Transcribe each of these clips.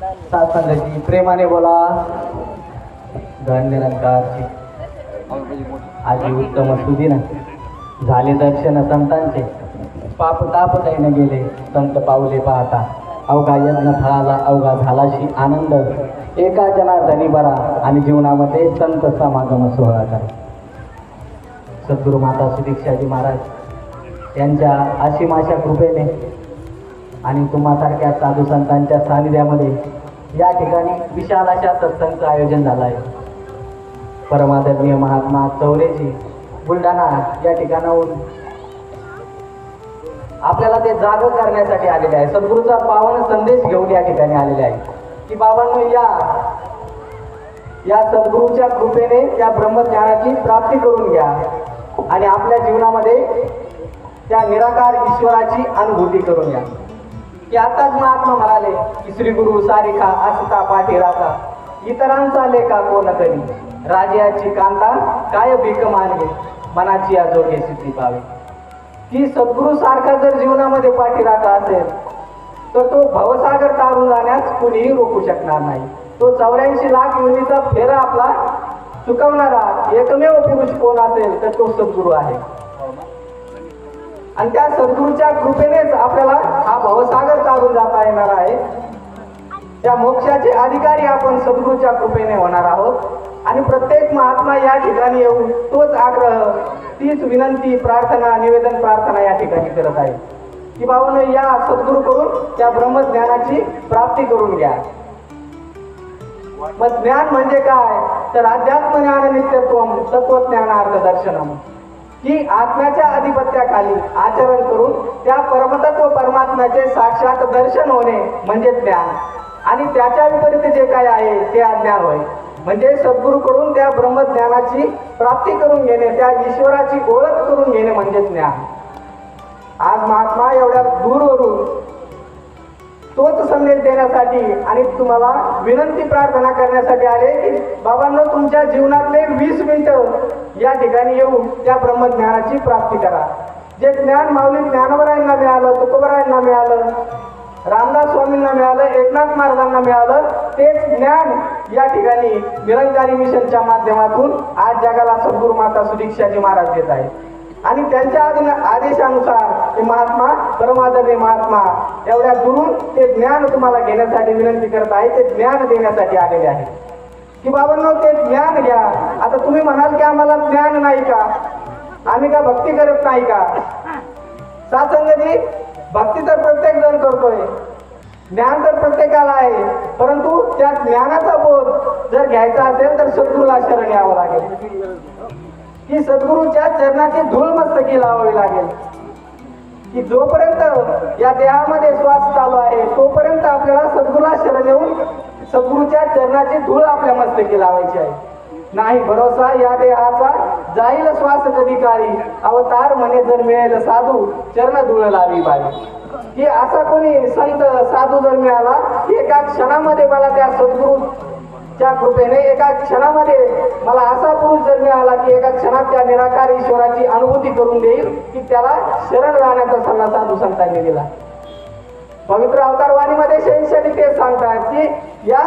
सासंगाची प्रेमाने बोला. धन निरंकारची आजी उत्तम सुदिन झाले दर्शन संतांचे. पाप ताप दैन गेले संत पावले पाहता. अवघा यज्ञ फळाला अवघा झालाशी आनंद. एका जनार्दनी बरा आणि जीवनामध्ये संत समागम सोहळा करा. सद्गुरू माता सुदीक्षाजी महाराज यांच्या असीम अशा कृपेने आणि तुम्हासारख्या साधू संतांच्या सानिध्यामध्ये या ठिकाणी विशाल अशा सत्संगचं आयोजन झालं आहे. परमादरणीय महात्मा चौरेजी बुलढाणा या ठिकाणाहून आपल्याला ते जाग करण्यासाठी आलेले आहे. सद्गुरूचा पावन संदेश घेऊन या ठिकाणी आलेले आहे की बाबांनो या सद्गुरूच्या कृपेने त्या ब्रह्मज्ञानाची प्राप्ती करून घ्या आणि आपल्या जीवनामध्ये त्या निराकार ईश्वराची अनुभूती करून घ्या. की आताच महात्मा म्हणाले की श्री गुरु सारिखा असता पाठी राखा. इतरांचा लेखा कोण करी. राजाची कांता काय भीक मानगे. मनाची अजोगे सिद्धी पावे. की सद्गुरू सारखा जर जीवनामध्ये पाठीराखा असेल तर तो भवसागर तारून जाण्यास कुणीही रोखू शकणार नाही. तो 84 लाख योनीचा फेरा आपला चुकवणारा एकमेव पुरुष कोण असेल तर तो सद्गुरू आहे. आणि त्या सद्गुरूच्या कृपेनेच आपल्याला हा भवसागर तारून जाता येणार आहे. त्या मोक्षाचे अधिकारी आपण सद्गुरूच्या कृपेने होणार आहोत. आणि प्रत्येक महात्मा या ठिकाणी येऊन तोच आग्रह, तीच विनंती, प्रार्थना, निवेदन प्रार्थना या ठिकाणी करत आहे की बाबांनो या सद्गुरू करून त्या ब्रह्मज्ञानाची प्राप्ती करून घ्या. मग ज्ञान म्हणजे काय तर अध्यात्म ज्ञान नित्यत्वम तत्वज्ञान अर्थदर्शनम. की आत्म्याच्या अधिपत्याखाली आचरण करून त्या परमतत्व परमात्म्याचे साक्षात दर्शन होणे म्हणजे ज्ञान. आणि त्याच्या विपरीत जे काय आहे ते अज्ञान होय. म्हणजे सद्गुरूकडून त्या ब्रह्मज्ञानाची प्राप्ती करून घेणे, त्या ईश्वराची ओळख करून घेणे म्हणजे ज्ञान. आज महात्मा एवढ्या दूरवरून तोच संदेश देण्यासाठी आणि तुम्हाला विनंती प्रार्थना करण्यासाठी आले की बाबांनो तुमच्या जीवनातले 20 मिनिटं या ठिकाणी येऊन त्या ब्रह्मज्ञानाची प्राप्ती करा. जे ज्ञान माऊली ज्ञानोबरायांना मिळालं, तुकोबरायांना मिळालं, रामदास स्वामींना मिळालं, एकनाथ महाराजांना मिळालं, तेच ज्ञान या ठिकाणी निरंकारी मिशनच्या माध्यमातून आज जगाला सद्गुरू माता सुदीक्षाजी महाराज देत आहेत. आणि त्यांच्या आदेशानुसार ते महात्मा परमादरणीय महात्मा एवढ्या दुरून ते ज्ञान तुम्हाला घेण्यासाठी विनंती करत आहे. ते ज्ञान देण्यासाठी आलेले आहे की बाबांनो ते ज्ञान घ्या. आता तुम्ही म्हणाल की आम्हाला ज्ञान नाही का, आम्ही का भक्ती करत नाही का. सासंगजी भक्ती तर प्रत्येक जण करतोय, ज्ञान तर प्रत्येकाला आहे, परंतु त्या ज्ञानाचा बोध जर घ्यायचा असेल तर सद्गुरूला शरण यावं लागेल. की सद्गुरूच्या चरणाची धूळ मस्तकी लावावी लागेल. की जोपर्यंत या देहामध्ये श्वास चालू आहे तोपर्यंत आपल्याला सद्गुरूला शरण येऊन सद्गुरूच्या चरणाची धूळ आपल्या मस्तकी लावायची आहे. नाही भरोसा या देहाचा जाईल श्वास कधी काळी. अवतार म्हणे जर मिळेल साधू चरण धूळ लावी बाई. की असा कोणी संत साधू जर मिळाला की एका क्षणामध्ये मला त्या सद्गुरूच्या कृपेने एका क्षणामध्ये मला असा पुरुष जर मिळाला की एका क्षणात त्या निराकार ईश्वराची अनुभूती करून देईल की त्याला शरण जाण्याचा सल्ला साधू संतांनी दिला. पवित्र अवतारवाणीमध्ये शैक्षणी ते सांगतात की या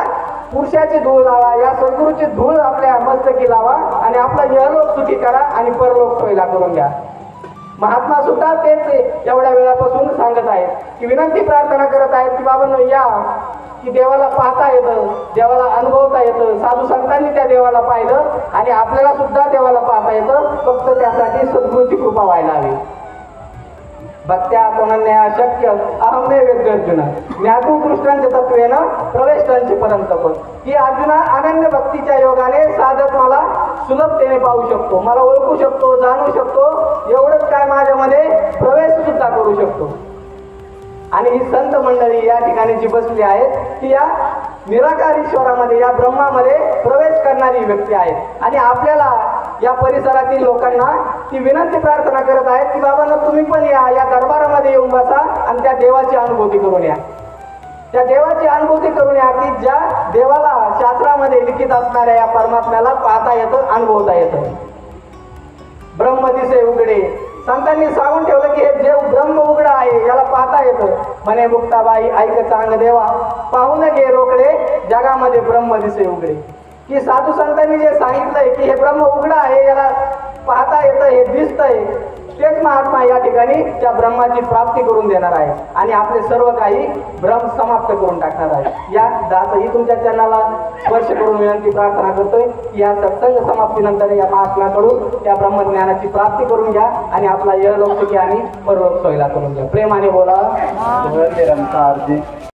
पुरुषाची धूळ लावा, या सद्गुरूची धूळ आपल्या मस्तकी लावा आणि आपला इहलोक सुखी करा आणि परलोक सोयीला करून घ्या. महात्मा सुद्धा तेच एवढ्या वेळापासून सांगत आहेत की विनंती प्रार्थना करत आहेत की बाबांनो या की देवाला पाहता येतं, देवाला अनुभवता येतं. साधू संतांनी त्या देवाला पाहिलं आणि आपल्याला सुद्धा देवाला पाहता येतं. फक्त त्यासाठी सद्गुरूची कृपा व्हायला हवी. भक्त्या कोणन्या शक्य अहमे वेद्यर्जुन ज्ञातू कृष्णांच्या तत्वेनं प्रवेशांचे पर्यंत पण. की अर्जुना अनन्य भक्तीच्या योगाने साधक मला सुलभतेने पाहू शकतो, मला ओळखू शकतो, जाणू शकतो. एवढंच काय माझ्यामध्ये प्रवेश सुद्धा करू शकतो. आणि ही संत मंडळी या ठिकाणी जी बसली आहेत ती या निराकार ईश्वरामध्ये या ब्रह्मामध्ये प्रवेश करणारी व्यक्ती आहेत. आणि आपल्याला या परिसरातील लोकांना ती विनंती प्रार्थना करत आहेत की बाबांनो तुम्ही पण या दरबारामध्ये येऊन बसा आणि त्या देवाची अनुभूती करून या. त्या देवाची अनुभूती करून या की ज्या देवाला शास्त्रामध्ये लिखित असणाऱ्या या परमात्म्याला पाहता येतं, अनुभवता येतं. ब्रह्म दिसे उघडे. संतांनी सांगून ठेवलं की हे देव ब्रह्म उघडा आहे, याला पाहता येतं. म्हणे मुक्ताबाई ऐक चांग देवा, पाहून घे रोकडे जगामध्ये ब्रह्म दिसे उघडे. की साधू संतांनी जे सांगितलंय की हे ब्रह्म उघडं आहे, याला पाहता येतं, हे दिसतंय, तेच महात्मा या ठिकाणी त्या ब्रह्माची प्राप्ती करून देणार आहे आणि आपले सर्व काही भ्रम समाप्त करून टाकणार आहे. या दासही तुमच्या चरणाला स्पर्श करून विनंती प्रार्थना करतोय की या सत्संग समाप्तीनंतर या महात्म्याकडून त्या ब्रह्मज्ञानाची प्राप्ती करून घ्या आणि आपला यहलोक सुखी आणि परलोक सोयला करून घ्या. प्रेमाने बोला.